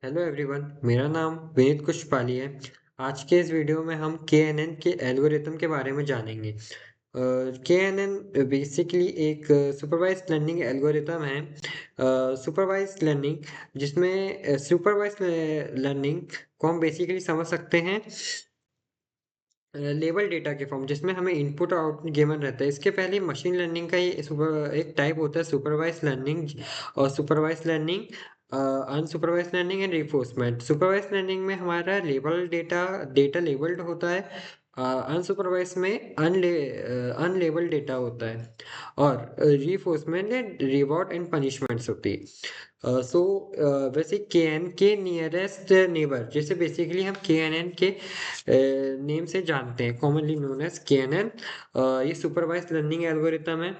Hello everyone, मेरा नाम विनीत कुशपाली है। आज के इस वीडियो में हम KNN के एल्गोरिथम के बारे में जानेंगे। KNN बेसिकली एक सुपरवाइज्ड लर्निंग एल्गोरिथम है। सुपरवाइज्ड लर्निंग जिसमें सुपरवाइज्ड लर्निंग को हम बेसिकली समझ सकते हैं लेबल डेटा के फॉर्म, जिसमें हमें इनपुट और आउटपुट गिवन रहता है। इसके पहले मशीन लर्निंग का ये एक टाइप होता है सुपरवाइज्ड लर्निंग और supervised learning, unsupervised learning and reinforcement. Supervised learning में हमारा लेबल डेटा डेटा लेबल्ड होता है। अनसुपरवाइज्ड में अनलेबल्ड डेटा होता है। और रिफोर्समेंट में रिवॉर्ड एंड पनिशमेंट्स होती है। सो वैसे के नियरेस्ट नेबर, जैसे बेसिकली हम KNN के नेम से जानते हैं, कॉमनली नोन एज KNN। ये सुपरवाइज्ड लर्निंग एल्गोरिथम है,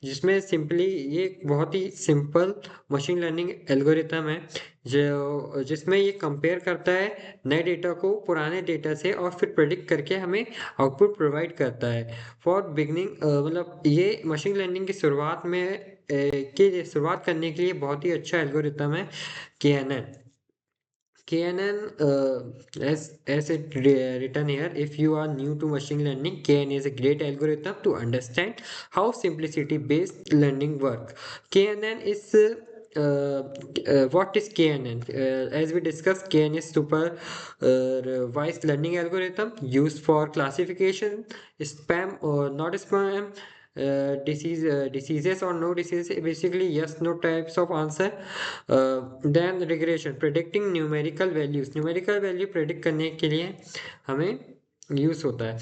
जिसमें सिंपली ये एक बहुत ही सिंपल मशीन लर्निंग एल्गोरिथम है जो जिसमें ये कंपेयर करता है नए डेटा को पुराने डेटा से और फिर प्रेडिक्ट करके हमें आउटपुट प्रोवाइड करता है। फॉर बिगनिंग मतलब ये मशीन लर्निंग की शुरुआत में शुरुआत करने के लिए बहुत ही अच्छा एल्गोरिथम है KNN। KNN, as it written here, if you are new to machine learning, KNN is a great algorithm to understand how simplicity-based learning work. KNN is what is KNN? As we discussed, KNN is supervised learning algorithm used for classification, spam or not spam, diseases or no diseases, basically yes no types of answer. Then regression, predicting numerical value predict करने के लिए हमें use होता है।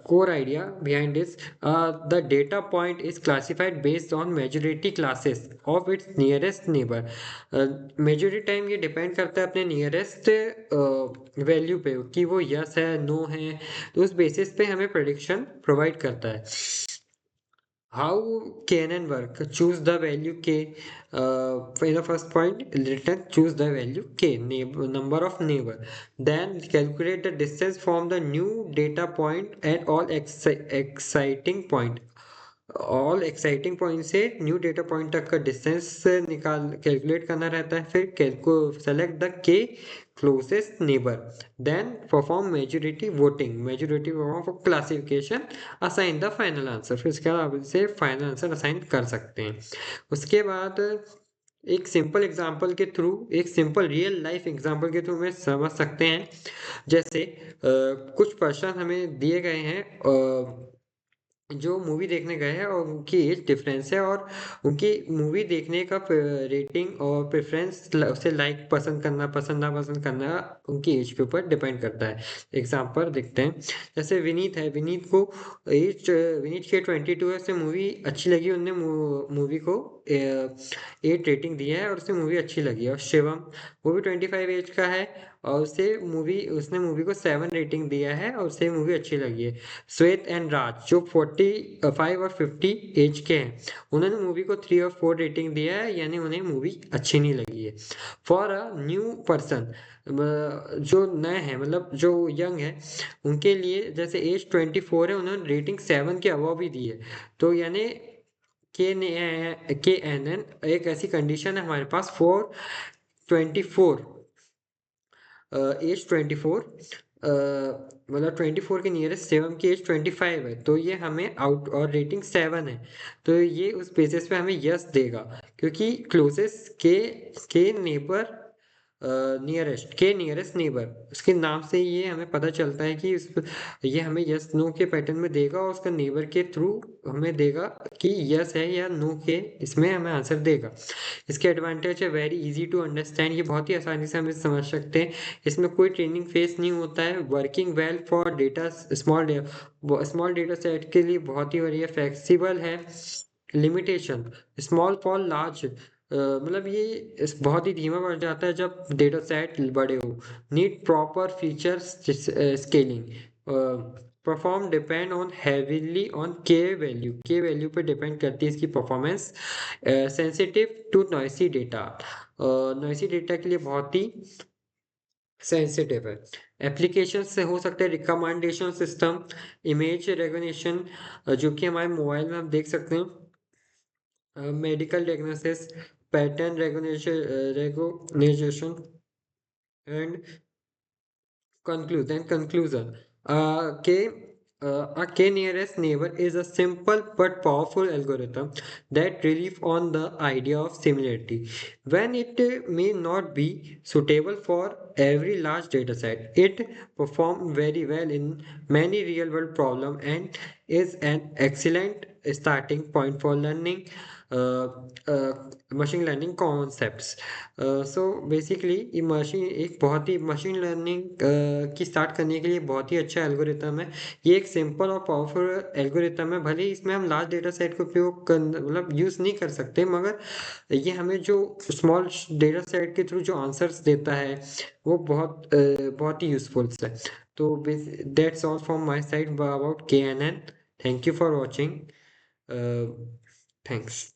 Core idea behind this, the data point is classified based on majority classes of its nearest neighbour. Majority time ये depend करता है अपने नियरेस्ट वैल्यू पे कि वो यस है नो है, तो उस बेसिस पे हमें प्रेडिक्शन प्रोवाइड करता है। How KNN work? Choose the value k. In the first point, written choose the value k, number of neighbor. Then calculate the distance from the new data point at all exciting point. All exciting point से new data point तक का distance निकाल calculate करना रहता है। फिर कैलको select the K closest neighbour, then perform majority perform for classification, assign the final answer. फिर इसके बाद आप इसे फाइनल आंसर असाइन कर सकते हैं। उसके बाद एक सिंपल एग्जांपल के थ्रू, एक सिंपल रियल लाइफ एग्जांपल के थ्रू में समझ सकते हैं। जैसे कुछ पर्सन हमें दिए गए हैं जो मूवी देखने गए हैं और उनकी एज डिफरेंस है, और उनकी मूवी देखने का रेटिंग और प्रेफरेंस उसे लाइक पसंद करना पसंद ना पसंद करना उनकी एज के ऊपर डिपेंड करता है। एग्जांपल देखते हैं। जैसे विनीत है, विनीत के 22 है, उसे मूवी अच्छी लगी, उनने मूवी को 8 रेटिंग दिया है और उसे मूवी अच्छी लगी। और शिवम, वो भी 25 एज का है और उसने मूवी को 7 रेटिंग दिया है और उसे मूवी अच्छी लगी है। श्वेत एंड राज जो 45 और 50 एज के हैं, उन्होंने मूवी को 3 और 4 रेटिंग दिया है, यानी उन्हें मूवी अच्छी नहीं लगी है। फॉर अ न्यू पर्सन, जो नए हैं मतलब जो यंग है, उनके लिए जैसे एज 24 है, उन्होंने रेटिंग 7 के अबव भी दी है। तो यानी के एन एन एक ऐसी कंडीशन है हमारे पास फॉर 24, एज 24, मतलब 24 के नियरेस्ट 7 की एज 25 है, तो ये हमें आउट और रेटिंग 7 है, तो ये उस बेसिस पे हमें यस देगा, क्योंकि क्लोजेस्ट के नेबर, नियरेस्ट नेबर, उसके नाम से ये हमें पता चलता है कि ये हमें यस नो के पैटर्न में देगा और उसका नेबर के थ्रू हमें देगा कि यस है या नो के, इसमें हमें आंसर देगा। इसके एडवांटेज है वेरी इजी टू अंडरस्टैंड, ये बहुत ही आसानी से हम इसे समझ सकते हैं। इसमें कोई ट्रेनिंग फेस नहीं होता है। Working well for data small data set के लिए बहुत ही बढ़िया, फ्लेक्सिबल है। लिमिटेशन, स्मॉल फॉर लार्ज, मतलब ये बहुत ही धीमा बढ़ जाता है जब डेटा सेट बड़े हो। Need proper features scaling, perform depend on heavily on K value पे डिपेंड करती है इसकी performance. Sensitive to noisy data, noisy data के लिए बहुत ही सेंसिटिव है। एप्लीकेशन से हो सकते हैं रिकमेंडेशन सिस्टम, इमेज रिकग्निशन, जो कि हमारे मोबाइल में हम देख सकते हैं, medical diagnosis, pattern recognition, and conclusion. A K nearest neighbor is a simple but powerful algorithm that relies on the idea of similarity. When it may not be suitable for every large data set, it performs very well in many real world problems and is an excellent starting point for learning uh, uh, machine learning concepts. So basically ये machine एक बहुत ही machine learning की start करने के लिए बहुत ही अच्छा algorithm है। ये एक सिंपल और पावरफुल एल्गोरिथम है, भले ही इसमें हम लार्ज डेटा सेट का उपयोग कर मतलब यूज़ नहीं कर सकते, मगर ये हमें जो स्मॉल डेटा सेट के थ्रू जो आंसर्स देता है वो बहुत ही यूजफुल है। तो that's all from my side about K N N. Thank you for watching. Thanks.